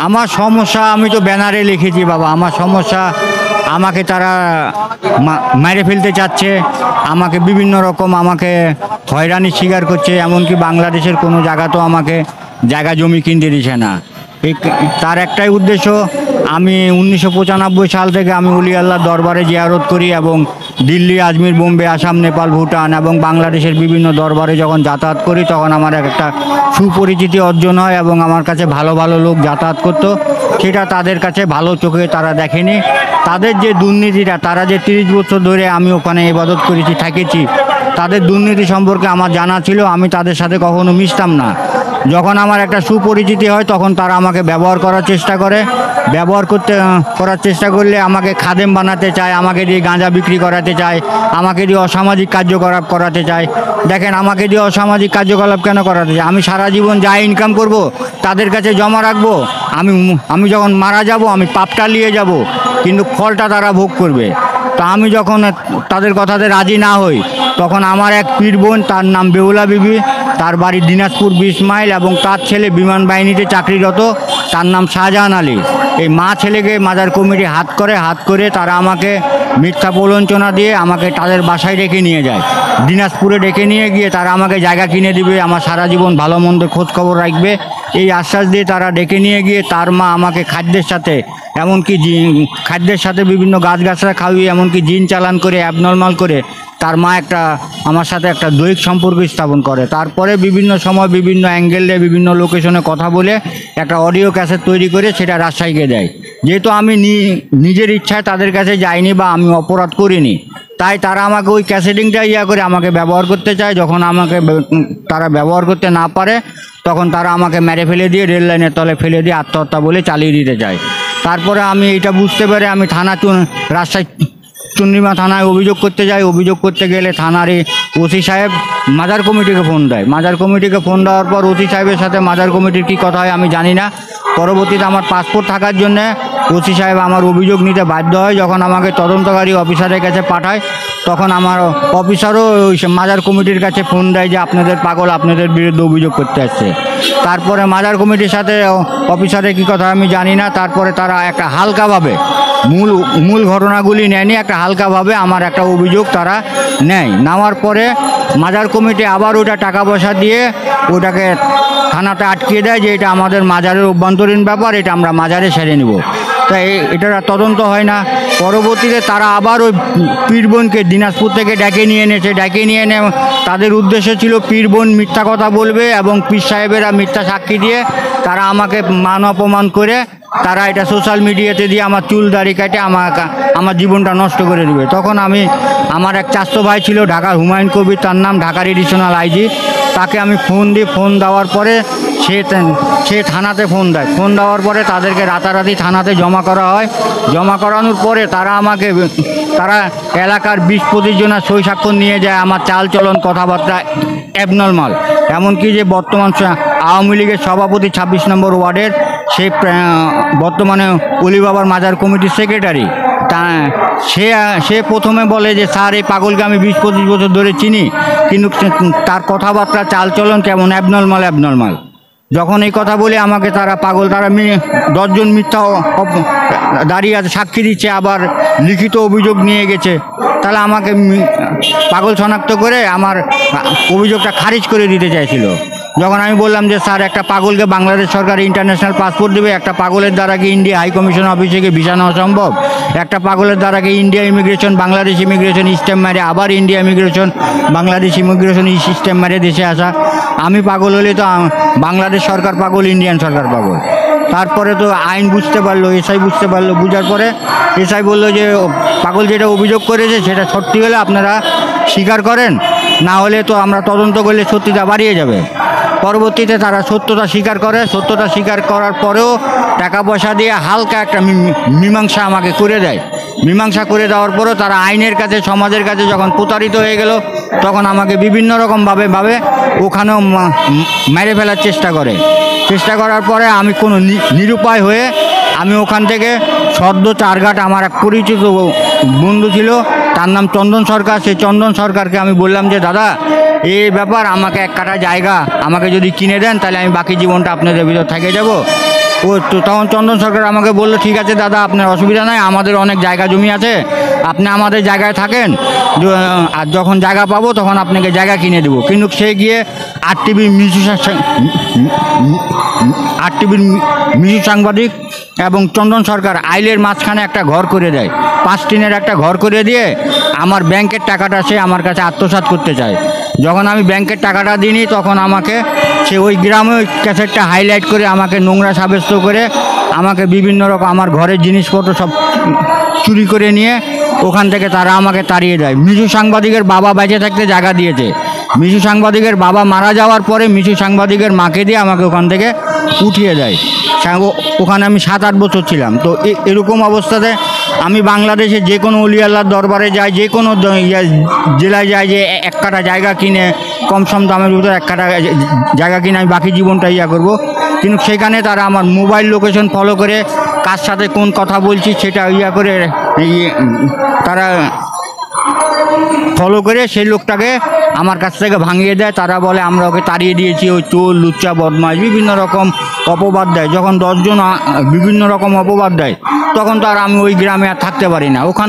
আমার সমস্যা আমি তো ব্যানারে লিখেছি বাবা, আমার সমস্যা আমাকে তারা মেরে ফেলতে চাচ্ছে, আমাকে বিভিন্ন রকম আমাকে হয়রানির শিকার করছে, এমনকি বাংলাদেশের কোনো জায়গাতেও আমাকে জায়গা জমি কিনতে দিচ্ছে না। তার একটাই উদ্দেশ্য, আমি 1995 সাল থেকে আমি অলি আল্লাহর দরবারে জিয়ারত করি এবং দিল্লি, আজমির, বোম্বে, আসাম, নেপাল, ভুটান এবং বাংলাদেশের বিভিন্ন দরবারে যখন যাতায়াত করি তখন আমার একটা সুপরিচিতি অর্জন হয় এবং আমার কাছে ভালো ভালো লোক যাতায়াত করতো। সেটা তাদের কাছে ভালো চোখে তারা দেখেনি। তাদের যে দুর্নীতিটা, তারা যে 30 বছর ধরে আমি ওখানে ইবাদত করেছি, থেকেছি, তাদের দুর্নীতি সম্পর্কে আমার জানা ছিল। আমি তাদের সাথে কখনো মিশতাম না। যখন আমার একটা সুপরিচিতি হয় তখন তারা আমাকে ব্যবহার করার চেষ্টা করে। করার চেষ্টা করলে আমাকে খাদেম বানাতে চায়, আমাকে দিয়ে গাঁজা বিক্রি করাতে চায়, আমাকে দিয়ে অসামাজিক কার্যকলাপ করাতে চায়। দেখেন, আমাকে দিয়ে অসামাজিক কার্যকলাপ কেন করাতে চায়? আমি সারা জীবন যা ইনকাম করব তাদের কাছে জমা রাখবো। আমি যখন মারা যাব আমি পাপটা নিয়ে যাব, কিন্তু ফলটা তারা ভোগ করবে। তা আমি যখন তাদের কথাতে রাজি না হই তখন আমার এক পীর বোন, তার নাম বেহুলা বিবি, তার বাড়ি দিনাজপুর 20 মাইল এবং তার ছেলে বিমান বাহিনীতে চাকরিরত, তার নাম শাহজাহান আলী। এই মা ছেলেকে মাজার কমিটি হাত করে তারা আমাকে মিথ্যা প্রলঞ্চনা দিয়ে আমাকে তাদের বাসায় ডেকে নিয়ে যায়। দিনাজপুরে ডেকে নিয়ে গিয়ে তারা আমাকে জায়গা কিনে দিবে, আমার সারা জীবন ভালো মন্দ খোঁজ খবর রাখবে, এই আশ্বাস দিয়ে তারা ডেকে নিয়ে গিয়ে তার মা আমাকে খাদ্যের সাথে বিভিন্ন গাছগাছরা খাওয়িয়ে এমনকি জিন চালান করে, অ্যাবনর্মাল করে তার মা আমার সাথে একটা দৈহিক সম্পর্ক স্থাপন করে। তারপরে বিভিন্ন সময় বিভিন্ন অ্যাঙ্গেলে বিভিন্ন লোকেশনে কথা বলে একটা অডিও ক্যাসেট তৈরি করে সেটা রাজশাহীকে দেয়। যেহেতু আমি নিজের ইচ্ছায় তাদের কাছে যাইনি বা আমি অপরাধ করিনি, তাই তারা আমাকে ওই ক্যাসেটিংটা করে আমাকে ব্যবহার করতে চায়। যখন আমাকে তারা ব্যবহার করতে না পারে তখন তারা আমাকে মেরে ফেলে দিয়ে রেল লাইনের তলে ফেলে দিয়ে আত্মহত্যা বলে চালিয়ে দিতে চায়। তারপরে আমি এটা বুঝতে পেরে আমি রাজশাহী চন্দ্রিমা থানায় অভিযোগ করতে যাই। অভিযোগ করতে গেলে থানার ওসি সাহেব মাজার কমিটিকে ফোন দেয়। মাজার কমিটিকে ফোন দেওয়ার পর ওসি সাহেবের সাথে মাজার কমিটির কী কথা হয় আমি জানি না। পরবর্তীতে আমার পাসপোর্ট থাকার জন্যে ওসি সাহেব আমার অভিযোগ নিতে বাধ্য হয়। যখন আমাকে তদন্তকারী অফিসারের কাছে পাঠায় তখন আমার অফিসারও ওই মাজার কমিটির কাছে ফোন দেয় যে আপনাদের পাগল আপনাদের বিরুদ্ধে অভিযোগ করতে আসছে। তারপরে মাজার কমিটির সাথে অফিসারের কী কথা আমি জানি না। তারপরে তারা একটা হালকাভাবে মূল ঘটনাগুলি নেয়নি, একটা হালকাভাবে আমার একটা অভিযোগ তারা নেওয়ার পরে মাজার কমিটি আবার ওটা টাকা পয়সা দিয়ে ওটাকে থানাতে আটকিয়ে দেয় যে এটা আমাদের মাজারের অভ্যন্তরীণ ব্যাপার, এটা আমরা মাজারে সেরে নেব। তাই এটার তদন্ত হয় না। পরবর্তীতে তারা আবার ওই পীর বোনকে দিনাজপুর থেকে ডেকে নিয়ে এনে তাদের উদ্দেশ্য ছিল পীর বোন মিথ্যা কথা বলবে এবং পীর সাহেবেরা মিথ্যা সাক্ষী দিয়ে তারা আমাকে মান অপমান করে তারা এটা সোশ্যাল মিডিয়াতে দিয়ে আমার চুল দাড়ি কাটে আমার জীবনটা নষ্ট করে দেবে। তখন আমার এক চাচতো ভাই ছিল ঢাকার, হুমায়ুন কবির তার নাম, ঢাকার এডিশনাল আইজি, তাকে আমি ফোন দেওয়ার পরে সে থানাতে ফোন দেয়। ফোন দেওয়ার পরে তাদেরকে রাতারাতি থানাতে জমা করা হয়। জমা করানোর পরে তারা এলাকার 20-25 জনের সই স্বাক্ষর নিয়ে যায়। আমার চাল চলন কথাবার্তা অ্যাবনর্মাল, এমনকি যে বর্তমান আওয়ামী লীগের সভাপতি 26 নম্বর ওয়ার্ডের বর্তমানে অলি বাবার মাজার কমিটির সেক্রেটারি, সে প্রথমে বলে যে স্যার এই পাগলকে আমি 20-25 বছর ধরে চিনি, কিন্তু তার কথাবার্তা চালচলন কেমন অ্যাবনর্মাল। যখন এই কথা বলে আমাকে তারা পাগল, তারা 10 জন মিথ্যা দাঁড়িয়ে আছে সাক্ষী দিচ্ছে, আবার লিখিত অভিযোগ নিয়ে গেছে। তাহলে আমাকে পাগল শনাক্ত করে আমার অভিযোগটা খারিজ করে দিতে চাইছিল। যখন আমি বললাম যে স্যার একটা পাগলকে বাংলাদেশ সরকার ইন্টারন্যাশনাল পাসপোর্ট দেবে, একটা পাগলের দ্বারা কি ইন্ডিয়া হাই কমিশন অফিসে গিয়ে ভিসা নেওয়া সম্ভব, একটা পাগলের দ্বারা কি India immigration Bangladesh immigration stamp মারে আবার India immigration Bangladesh immigration stamp মারে দেশে আসা, আমি পাগল হলে তো বাংলাদেশ সরকার পাগল, ইন্ডিয়ান সরকার পাগল। তারপরে তো আইন বুঝতে পারলো, এসআই বুঝতে পারলো। বুঝার পরে এসআই বললো যে পাগল যেটা অভিযোগ করেছে সেটা সত্যি হলে আপনারা স্বীকার করেন, না হলে তো আমরা তদন্ত করলে সত্যিটা বাড়িয়ে যাবে। পরবর্তীতে তারা সত্যতা স্বীকার করে। সত্যতা স্বীকার করার পরেও টাকা পয়সা দিয়ে হালকা একটা মীমাংসা আমাকে করে দেয়। মীমাংসা করে দেওয়ার পরেও তারা আইনের কাছে, সমাজের কাছে যখন প্রতারিত হয়ে গেল তখন আমাকে বিভিন্ন রকমভাবে ওখানেও মেরে ফেলার চেষ্টা করার পরে আমি কোনো নিরুপায় হয়ে আমি ওখান থেকে সদ্য চারঘাট আমার এক পরিচিত বন্ধু ছিল, তার নাম চন্দন সরকার। সেই চন্দন সরকারকে আমি বললাম যে দাদা এই ব্যাপার, আমাকে 1 কাঠা জায়গা আমাকে যদি কিনে দেন তাহলে আমি বাকি জীবনটা আপনাদের ভিতর থেকে যাব। ও তো তখন চন্দন সরকার আমাকে বললো, ঠিক আছে দাদা, আপনার অসুবিধা নাই, আমাদের অনেক জায়গা জমি আছে, আপনি আমাদের জায়গায় থাকেন, আর যখন জায়গা পাবো তখন আপনাকে জায়গা কিনে দেবো। কিন্তু সে গিয়ে আরটিভির মিশু সাংবাদিক এবং চন্দন সরকার আইলের মাঝখানে একটা ঘর করে দেয়, 5 টিনের একটা ঘর করে দিয়ে আমার ব্যাংকের টাকাটা সে আমার কাছে আত্মসাৎ করতে চায়। যখন আমি ব্যাংকের টাকাটা দিইনি তখন আমাকে সে ওই গ্রামে ওই ক্যাসেটটা হাইলাইট করে আমাকে নোংরা সাব্যস্ত করে আমাকে বিভিন্ন রকম আমার ঘরের জিনিসপত্র সব চুরি করে নিয়ে ওখান থেকে তারা আমাকে তাড়িয়ে দেয়। মিশু সাংবাদিকের বাবা বেঁচে থাকতে জায়গা দিয়েছে, মিশু সাংবাদিকের বাবা মারা যাওয়ার পরে মিশু সাংবাদিকের মাকে দিয়ে আমাকে ওখান থেকে উঠিয়ে দেয়। ওখানে আমি 7-8 বছর ছিলাম। তো এরকম অবস্থাতে আমি বাংলাদেশে যে কোনো অলি আল্লাহর দরবারে যাই, যে কোনো জেলায় যাই, যে 1 কাঠা জায়গা কিনে কম সম দামের ভিতরে 1 কাঠা জায়গা কিনে আমি বাকি জীবনটা করব। কিন্তু সেখানে তারা আমার মোবাইল লোকেশন ফলো করে কার সাথে কোন কথা বলছি সেটা করে তারা ফলো করে সেই লোকটাকে আমার কাছ থেকে ভাঙিয়ে দেয়। তারা বলে আমরা ওকে তাড়িয়ে দিয়েছি, ওই চোর, লুচ্চা, বদমাশ, বিভিন্ন রকম অপবাদ দেয়। যখন 10 জন বিভিন্ন রকম অপবাদ দেয় তখন তো আর আমি ওই গ্রামে আর থাকতে পারি না। ওখান